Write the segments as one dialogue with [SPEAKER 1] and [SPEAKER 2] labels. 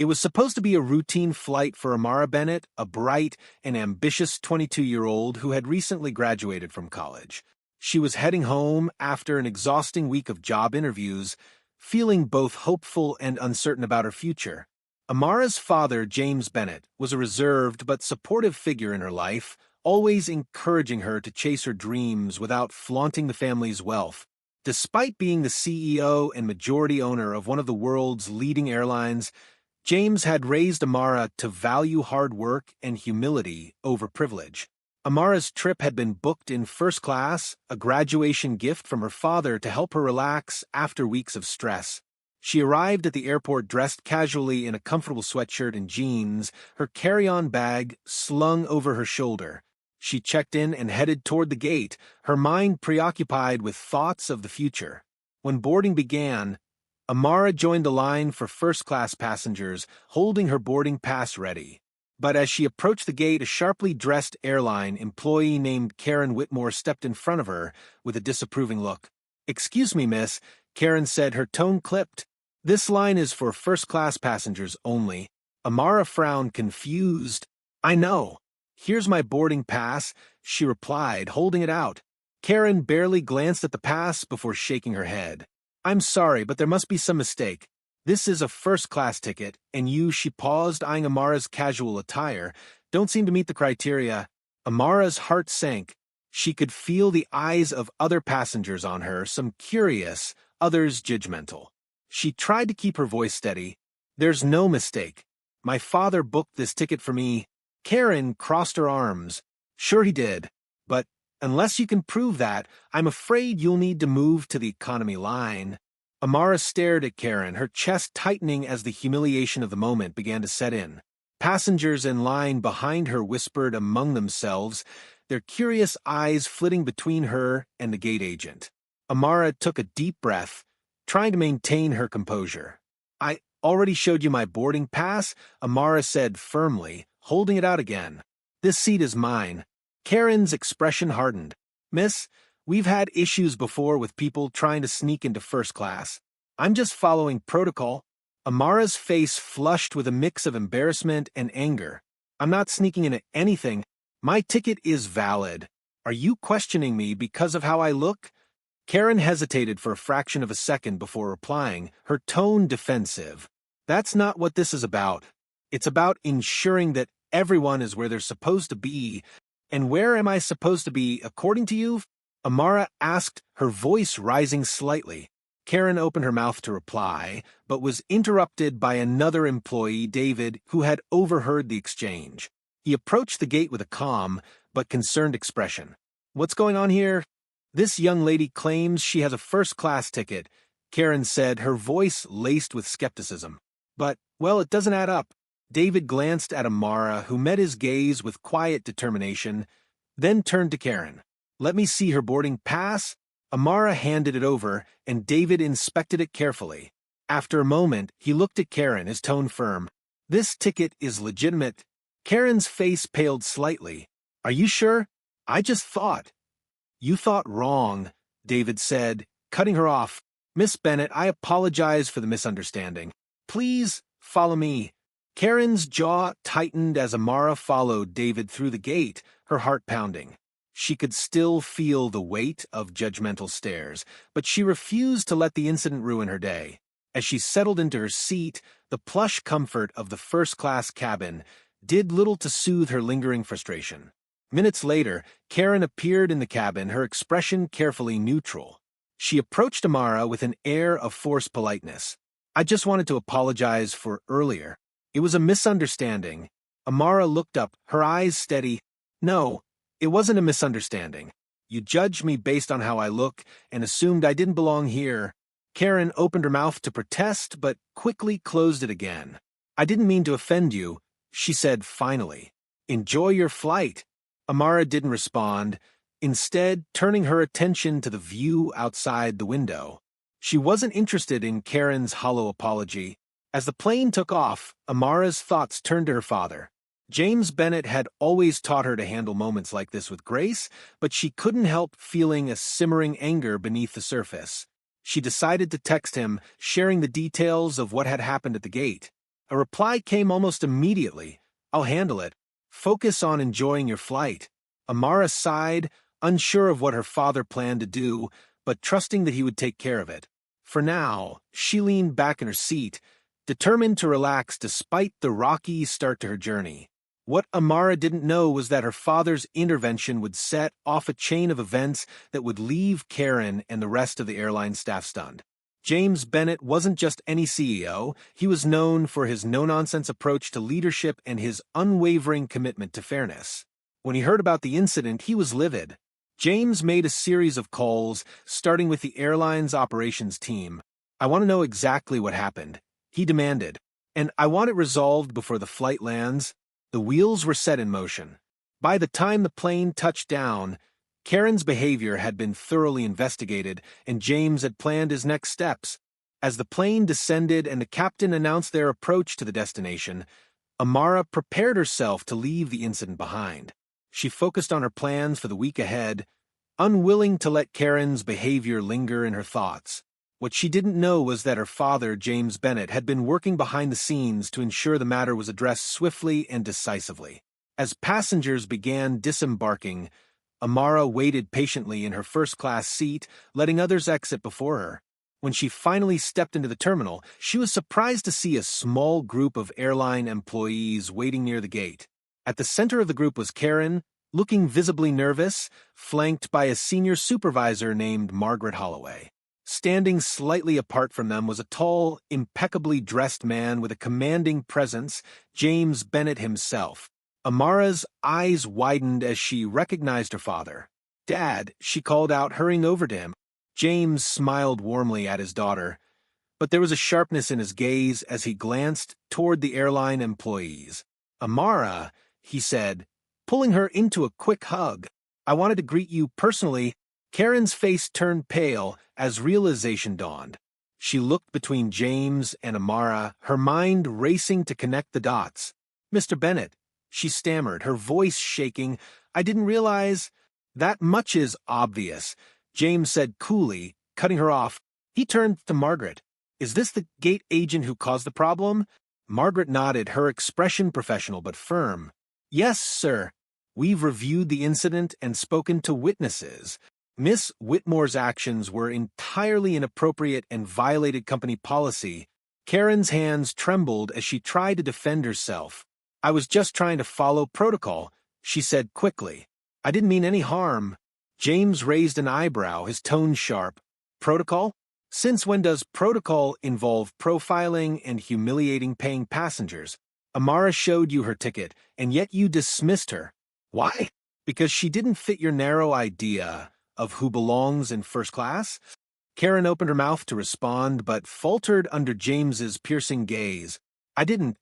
[SPEAKER 1] It was supposed to be a routine flight for Amara Bennett, a bright and ambitious 22-year-old who had recently graduated from college. She was heading home after an exhausting week of job interviews, feeling both hopeful and uncertain about her future. Amara's father, James Bennett, was a reserved but supportive figure in her life, always encouraging her to chase her dreams without flaunting the family's wealth. Despite being the CEO and majority owner of one of the world's leading airlines, James had raised Amara to value hard work and humility over privilege. Amara's trip had been booked in first class, a graduation gift from her father to help her relax after weeks of stress. She arrived at the airport dressed casually in a comfortable sweatshirt and jeans, her carry-on bag slung over her shoulder. She checked in and headed toward the gate, her mind preoccupied with thoughts of the future. When boarding began, Amara joined the line for first-class passengers, holding her boarding pass ready. But as she approached the gate, a sharply dressed airline employee named Karen Whitmore stepped in front of her with a disapproving look. "Excuse me, miss," Karen said, her tone clipped. "This line is for first-class passengers only." Amara frowned, confused. "I know. Here's my boarding pass," she replied, holding it out. Karen barely glanced at the pass before shaking her head. "I'm sorry, but there must be some mistake. This is a first-class ticket, and you," she paused, eyeing Amara's casual attire, "don't seem to meet the criteria." Amara's heart sank. She could feel the eyes of other passengers on her, some curious, others judgmental. She tried to keep her voice steady. "There's no mistake. My father booked this ticket for me." Karen crossed her arms. "Sure he did. But unless you can prove that, I'm afraid you'll need to move to the economy line." Amara stared at Karen, her chest tightening as the humiliation of the moment began to set in. Passengers in line behind her whispered among themselves, their curious eyes flitting between her and the gate agent. Amara took a deep breath, trying to maintain her composure. "I already showed you my boarding pass," Amara said firmly, holding it out again. "This seat is mine." Karen's expression hardened. "Miss, we've had issues before with people trying to sneak into first class. I'm just following protocol." Amara's face flushed with a mix of embarrassment and anger. "I'm not sneaking into anything. My ticket is valid. Are you questioning me because of how I look?" Karen hesitated for a fraction of a second before replying, her tone defensive. "That's not what this is about. It's about ensuring that everyone is where they're supposed to be." "And where am I supposed to be, according to you?" Amara asked, her voice rising slightly. Karen opened her mouth to reply, but was interrupted by another employee, David, who had overheard the exchange. He approached the gate with a calm but concerned expression. "What's going on here?" "This young lady claims she has a first-class ticket," Karen said, her voice laced with skepticism. "But, well, it doesn't add up." David glanced at Amara, who met his gaze with quiet determination, then turned to Karen. "Let me see her boarding pass." Amara handed it over, and David inspected it carefully. After a moment, he looked at Karen, his tone firm. "This ticket is legitimate." Karen's face paled slightly. "Are you sure? I just thought." "You thought wrong," David said, cutting her off. "Miss Bennett, I apologize for the misunderstanding. Please follow me." Karen's jaw tightened as Amara followed David through the gate, her heart pounding. She could still feel the weight of judgmental stares, but she refused to let the incident ruin her day. As she settled into her seat, the plush comfort of the first-class cabin did little to soothe her lingering frustration. Minutes later, Karen appeared in the cabin, her expression carefully neutral. She approached Amara with an air of forced politeness. "I just wanted to apologize for earlier. It was a misunderstanding." Amara looked up, her eyes steady. "No, it wasn't a misunderstanding. You judged me based on how I look and assumed I didn't belong here." Karen opened her mouth to protest, but quickly closed it again. "I didn't mean to offend you," she said finally. "Enjoy your flight." Amara didn't respond, instead turning her attention to the view outside the window. She wasn't interested in Karen's hollow apology. As the plane took off, Amara's thoughts turned to her father. James Bennett had always taught her to handle moments like this with grace, but she couldn't help feeling a simmering anger beneath the surface. She decided to text him, sharing the details of what had happened at the gate. A reply came almost immediately. "I'll handle it. Focus on enjoying your flight." Amara sighed, unsure of what her father planned to do, but trusting that he would take care of it. For now, she leaned back in her seat, determined to relax despite the rocky start to her journey. What Amara didn't know was that her father's intervention would set off a chain of events that would leave Karen and the rest of the airline staff stunned. James Bennett wasn't just any CEO, he was known for his no-nonsense approach to leadership and his unwavering commitment to fairness. When he heard about the incident, he was livid. James made a series of calls, starting with the airline's operations team. "I want to know exactly what happened," he demanded, "and I want it resolved before the flight lands." The wheels were set in motion. By the time the plane touched down, Karen's behavior had been thoroughly investigated, and James had planned his next steps. As the plane descended and the captain announced their approach to the destination, Amara prepared herself to leave the incident behind. She focused on her plans for the week ahead, unwilling to let Karen's behavior linger in her thoughts. What she didn't know was that her father, James Bennett, had been working behind the scenes to ensure the matter was addressed swiftly and decisively. As passengers began disembarking, Amara waited patiently in her first-class seat, letting others exit before her. When she finally stepped into the terminal, she was surprised to see a small group of airline employees waiting near the gate. At the center of the group was Karen, looking visibly nervous, flanked by a senior supervisor named Margaret Holloway. Standing slightly apart from them was a tall, impeccably dressed man with a commanding presence, James Bennett himself. Amara's eyes widened as she recognized her father. "Dad," she called out, hurrying over to him. James smiled warmly at his daughter, but there was a sharpness in his gaze as he glanced toward the airline employees. "Amara," he said, pulling her into a quick hug. "I wanted to greet you personally." Karen's face turned pale as realization dawned. She looked between James and Amara, her mind racing to connect the dots. "Mr. Bennett," she stammered, her voice shaking, "I didn't realize—" "That much is obvious," James said coolly, cutting her off. He turned to Margaret. "Is this the gate agent who caused the problem?" Margaret nodded, her expression professional but firm. "Yes, sir. We've reviewed the incident and spoken to witnesses. Miss Whitmore's actions were entirely inappropriate and violated company policy." Karen's hands trembled as she tried to defend herself. "I was just trying to follow protocol," she said quickly. "I didn't mean any harm." James raised an eyebrow, his tone sharp. "Protocol? Since when does protocol involve profiling and humiliating paying passengers? Amara showed you her ticket, and yet you dismissed her. Why? Because she didn't fit your narrow idea of who belongs in first class?" Karen opened her mouth to respond, but faltered under James's piercing gaze. "I didn't."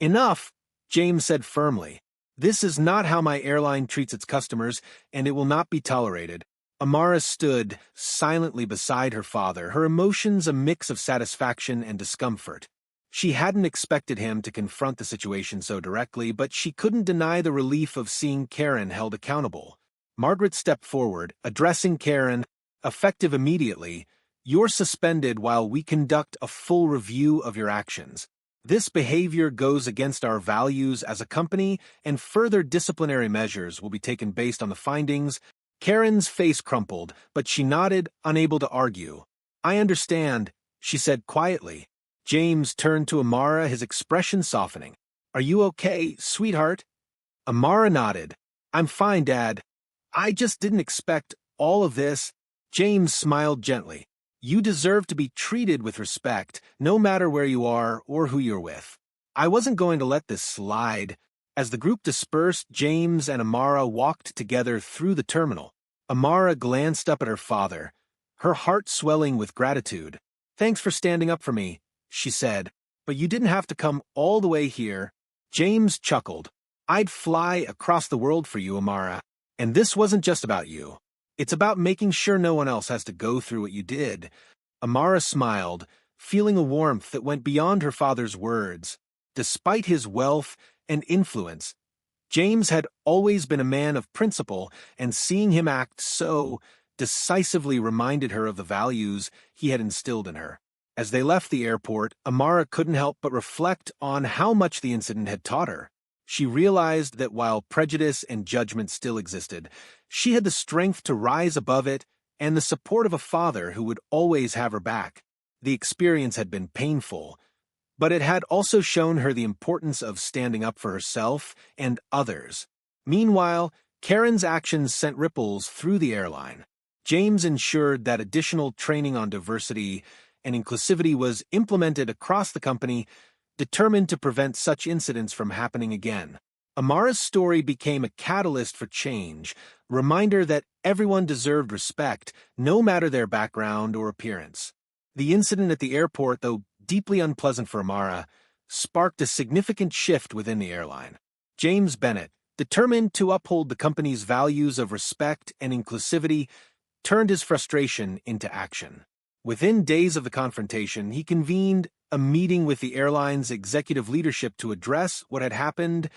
[SPEAKER 1] "Enough," James said firmly. "This is not how my airline treats its customers, and it will not be tolerated." Amara stood silently beside her father, her emotions a mix of satisfaction and discomfort. She hadn't expected him to confront the situation so directly, but she couldn't deny the relief of seeing Karen held accountable. Margaret stepped forward, addressing Karen, effective immediately. "You're suspended while we conduct a full review of your actions. This behavior goes against our values as a company, and further disciplinary measures will be taken based on the findings." Karen's face crumpled, but she nodded, unable to argue. "I understand," she said quietly. James turned to Amara, his expression softening. "Are you okay, sweetheart?" Amara nodded. "I'm fine, Dad. I just didn't expect all of this." James smiled gently. "You deserve to be treated with respect, no matter where you are or who you're with. I wasn't going to let this slide." As the group dispersed, James and Amara walked together through the terminal. Amara glanced up at her father, her heart swelling with gratitude. "Thanks for standing up for me," she said, "but you didn't have to come all the way here." James chuckled. "I'd fly across the world for you, Amara. And this wasn't just about you. It's about making sure no one else has to go through what you did." Amara smiled, feeling a warmth that went beyond her father's words. Despite his wealth and influence, James had always been a man of principle, and seeing him act so decisively reminded her of the values he had instilled in her. As they left the airport, Amara couldn't help but reflect on how much the incident had taught her. She realized that while prejudice and judgment still existed, she had the strength to rise above it and the support of a father who would always have her back. The experience had been painful, but it had also shown her the importance of standing up for herself and others. Meanwhile, Karen's actions sent ripples through the airline. James ensured that additional training on diversity and inclusivity was implemented across the company, determined to prevent such incidents from happening again. Amara's story became a catalyst for change, a reminder that everyone deserved respect, no matter their background or appearance. The incident at the airport, though deeply unpleasant for Amara, sparked a significant shift within the airline. James Bennett, determined to uphold the company's values of respect and inclusivity, turned his frustration into action. Within days of the confrontation, he convened a meeting with the airline's executive leadership to address what had happened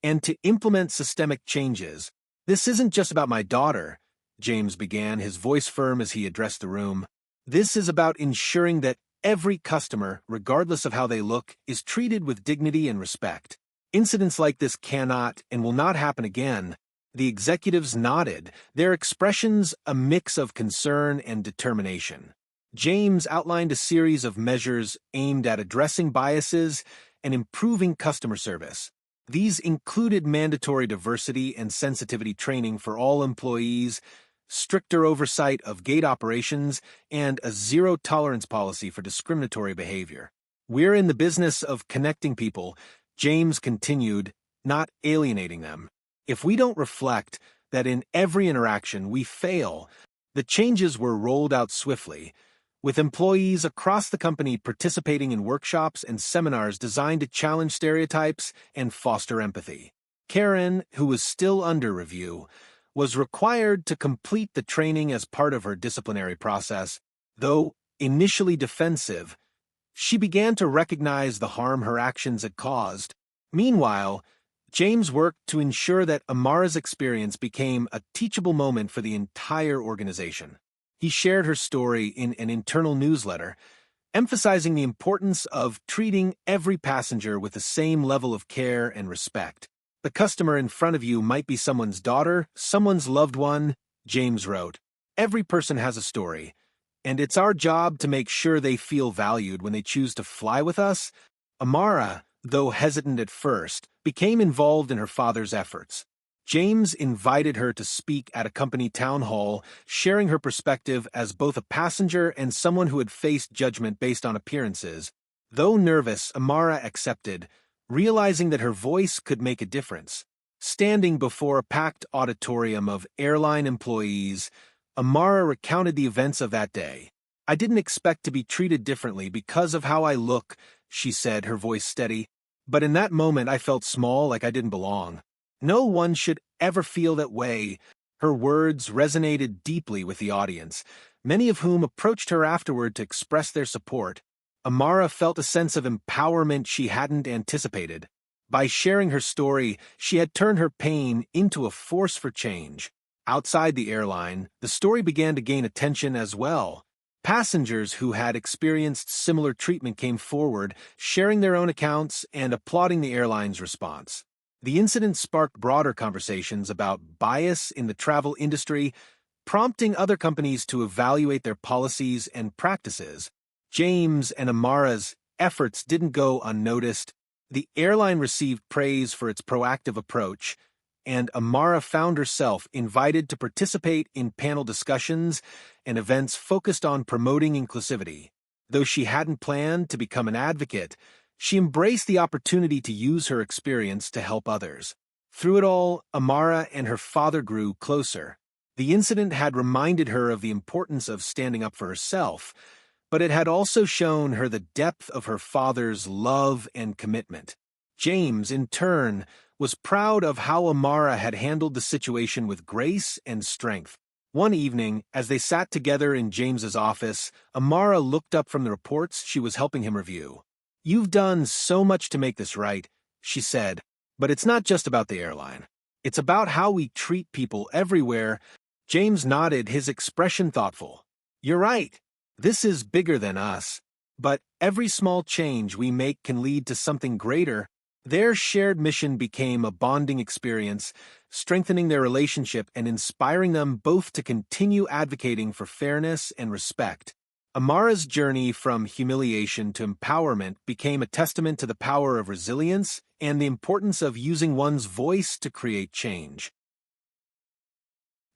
[SPEAKER 1] and to implement systemic changes. "This isn't just about my daughter," James began, his voice firm as he addressed the room. "This is about ensuring that every customer, regardless of how they look, is treated with dignity and respect. Incidents like this cannot and will not happen again." The executives nodded, their expressions a mix of concern and determination. James outlined a series of measures aimed at addressing biases and improving customer service. These included mandatory diversity and sensitivity training for all employees, stricter oversight of gate operations, and a zero-tolerance policy for discriminatory behavior. "We're in the business of connecting people," James continued, "not alienating them. If we don't reflect that in every interaction we fail." The changes were rolled out swiftly, with employees across the company participating in workshops and seminars designed to challenge stereotypes and foster empathy. Karen, who was still under review, was required to complete the training as part of her disciplinary process. Though initially defensive, she began to recognize the harm her actions had caused. Meanwhile, James worked to ensure that Amara's experience became a teachable moment for the entire organization. He shared her story in an internal newsletter, emphasizing the importance of treating every passenger with the same level of care and respect. "The customer in front of you might be someone's daughter, someone's loved one," James wrote. "Every person has a story, and it's our job to make sure they feel valued when they choose to fly with us." Amara, though hesitant at first, became involved in her father's efforts. James invited her to speak at a company town hall, sharing her perspective as both a passenger and someone who had faced judgment based on appearances. Though nervous, Amara accepted, realizing that her voice could make a difference. Standing before a packed auditorium of airline employees, Amara recounted the events of that day. "I didn't expect to be treated differently because of how I look," she said, her voice steady. "But in that moment I felt small, like I didn't belong. No one should ever feel that way." Her words resonated deeply with the audience, many of whom approached her afterward to express their support. Amara felt a sense of empowerment she hadn't anticipated. By sharing her story, she had turned her pain into a force for change. Outside the airline, the story began to gain attention as well. Passengers who had experienced similar treatment came forward, sharing their own accounts and applauding the airline's response. The incident sparked broader conversations about bias in the travel industry, prompting other companies to evaluate their policies and practices. James and Amara's efforts didn't go unnoticed. The airline received praise for its proactive approach, and Amara found herself invited to participate in panel discussions and events focused on promoting inclusivity. Though she hadn't planned to become an advocate, she embraced the opportunity to use her experience to help others. Through it all, Amara and her father grew closer. The incident had reminded her of the importance of standing up for herself, but it had also shown her the depth of her father's love and commitment. James, in turn, was proud of how Amara had handled the situation with grace and strength. One evening, as they sat together in James's office, Amara looked up from the reports she was helping him review. "You've done so much to make this right," she said, "but it's not just about the airline. It's about how we treat people everywhere." James nodded, his expression thoughtful. "You're right. This is bigger than us." But every small change we make can lead to something greater. Their shared mission became a bonding experience, strengthening their relationship and inspiring them both to continue advocating for fairness and respect. Amara's journey from humiliation to empowerment became a testament to the power of resilience and the importance of using one's voice to create change.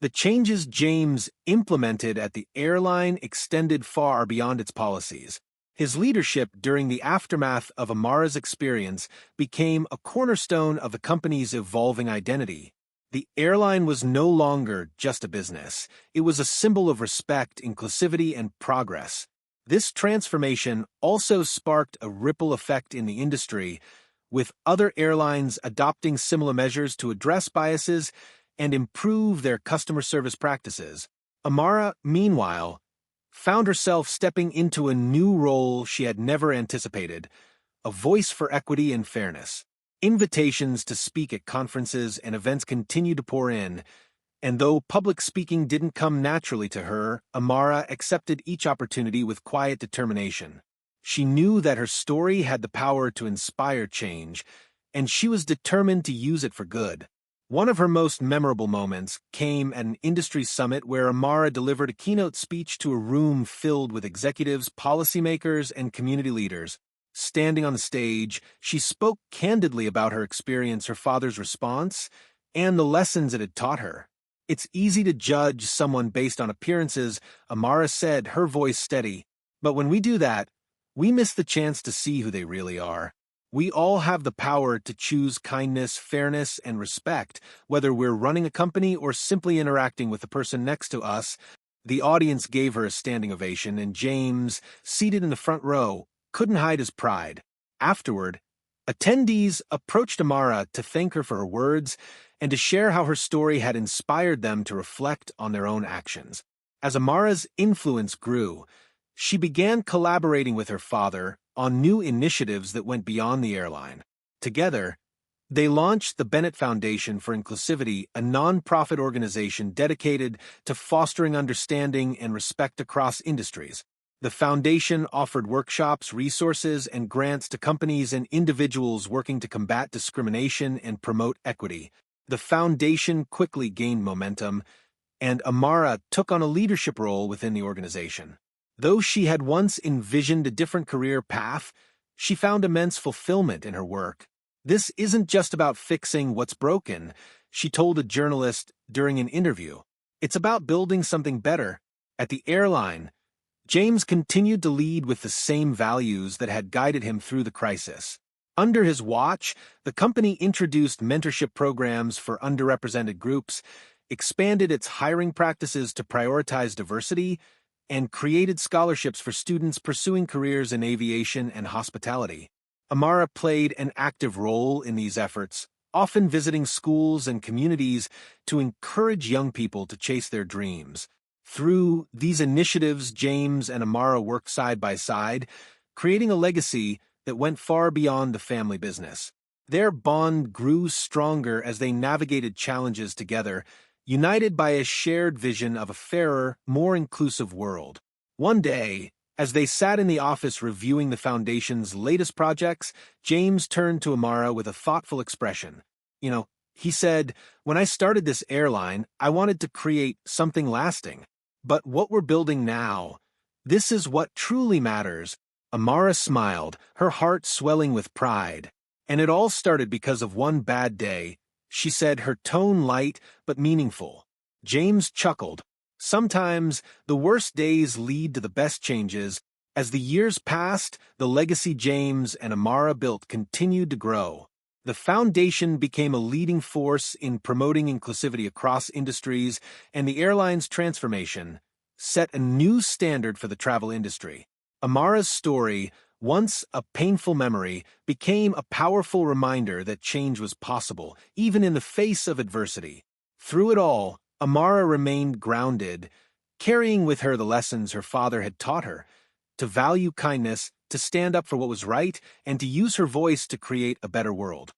[SPEAKER 1] The changes James implemented at the airline extended far beyond its policies. His leadership during the aftermath of Amara's experience became a cornerstone of the company's evolving identity. The airline was no longer just a business. It was a symbol of respect, inclusivity, and progress. This transformation also sparked a ripple effect in the industry, with other airlines adopting similar measures to address biases and improve their customer service practices. Amara, meanwhile, found herself stepping into a new role she had never anticipated, a voice for equity and fairness. Invitations to speak at conferences and events continued to pour in, and though public speaking didn't come naturally to her, Amara accepted each opportunity with quiet determination. She knew that her story had the power to inspire change, and she was determined to use it for good. One of her most memorable moments came at an industry summit where Amara delivered a keynote speech to a room filled with executives, policymakers, and community leaders. Standing on the stage, she spoke candidly about her experience, her father's response, and the lessons it had taught her. "It's easy to judge someone based on appearances," Amara said, her voice steady. "But when we do that, we miss the chance to see who they really are. We all have the power to choose kindness, fairness, and respect, whether we're running a company or simply interacting with the person next to us." The audience gave her a standing ovation, and James, seated in the front row, couldn't hide his pride. Afterward, attendees approached Amara to thank her for her words and to share how her story had inspired them to reflect on their own actions. As Amara's influence grew, she began collaborating with her father on new initiatives that went beyond the airline. Together, they launched the Bennett Foundation for Inclusivity, a nonprofit organization dedicated to fostering understanding and respect across industries. The foundation offered workshops, resources, and grants to companies and individuals working to combat discrimination and promote equity. The foundation quickly gained momentum, and Amara took on a leadership role within the organization. Though she had once envisioned a different career path, she found immense fulfillment in her work. "This isn't just about fixing what's broken," she told a journalist during an interview. "It's about building something better." At the airline, James continued to lead with the same values that had guided him through the crisis. Under his watch, the company introduced mentorship programs for underrepresented groups, expanded its hiring practices to prioritize diversity, and created scholarships for students pursuing careers in aviation and hospitality. Amara played an active role in these efforts, often visiting schools and communities to encourage young people to chase their dreams. Through these initiatives, James and Amara worked side by side, creating a legacy that went far beyond the family business. Their bond grew stronger as they navigated challenges together, united by a shared vision of a fairer, more inclusive world. One day, as they sat in the office reviewing the foundation's latest projects, James turned to Amara with a thoughtful expression. He said, "When I started this airline, I wanted to create something lasting. But what we're building now, this is what truly matters." Amara smiled, her heart swelling with pride. "And it all started because of one bad day," she said, her tone light but meaningful. James chuckled. "Sometimes the worst days lead to the best changes." As the years passed, the legacy James and Amara built continued to grow. The foundation became a leading force in promoting inclusivity across industries, and the airline's transformation set a new standard for the travel industry. Amara's story, once a painful memory, became a powerful reminder that change was possible, even in the face of adversity. Through it all, Amara remained grounded, carrying with her the lessons her father had taught her: to value kindness, to stand up for what was right, and to use her voice to create a better world.